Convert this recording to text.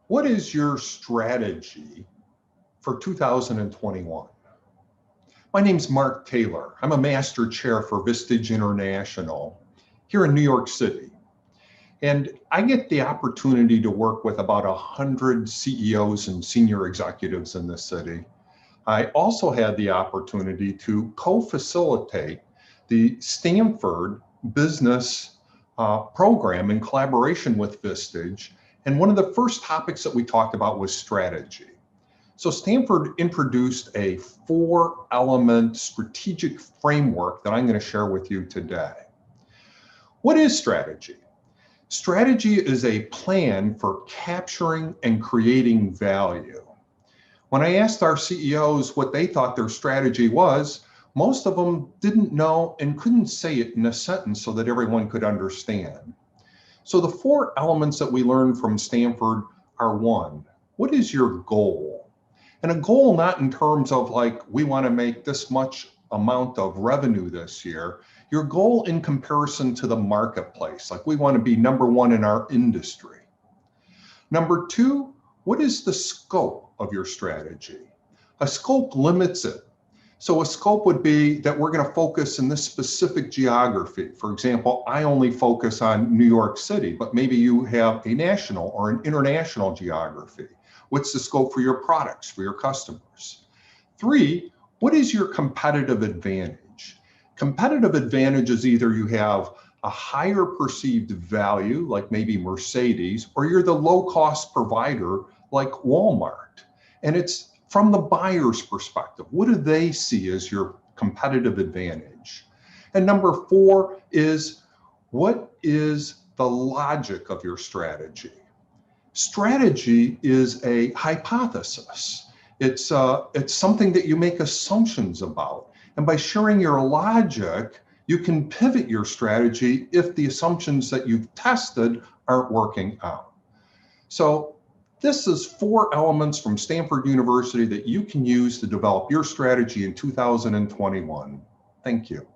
What is your strategy for 2021? My name's Mark Taylor. I'm a Master Chair for Vistage International here in New York City. And I get the opportunity to work with about 100 CEOs and senior executives in this city. I also had the opportunity to co-facilitate the Stanford business program in collaboration with Vistage. And one of the first topics that we talked about was strategy. So Stanford introduced a 4-element strategic framework that I'm going to share with you today. What is strategy? Strategy is a plan for capturing and creating value. When I asked our CEOs what they thought their strategy was, most of them didn't know and couldn't say it in a sentence so that everyone could understand. So the 4 elements that we learned from Stanford are: 1, what is your goal? And a goal not in terms of like, we want to make this much amount of revenue this year. Your goal in comparison to the marketplace, like we want to be number 1 in our industry. Number 2, what is the scope of your strategy? A scope limits it. So a scope would be that we're going to focus in this specific geography. For example, I only focus on New York City, but maybe you have a national or an international geography. What's the scope for your products, for your customers? 3, what is your competitive advantage? Competitive advantage is either you have a higher perceived value, like maybe Mercedes, or you're the low-cost provider like Walmart. And it's from the buyer's perspective. What do they see as your competitive advantage? And number 4 is, what is the logic of your strategy? Strategy is a hypothesis. It's something that you make assumptions about. And by sharing your logic, you can pivot your strategy if the assumptions that you've tested aren't working out. So this is 4 elements from Stanford University that you can use to develop your strategy in 2021. Thank you.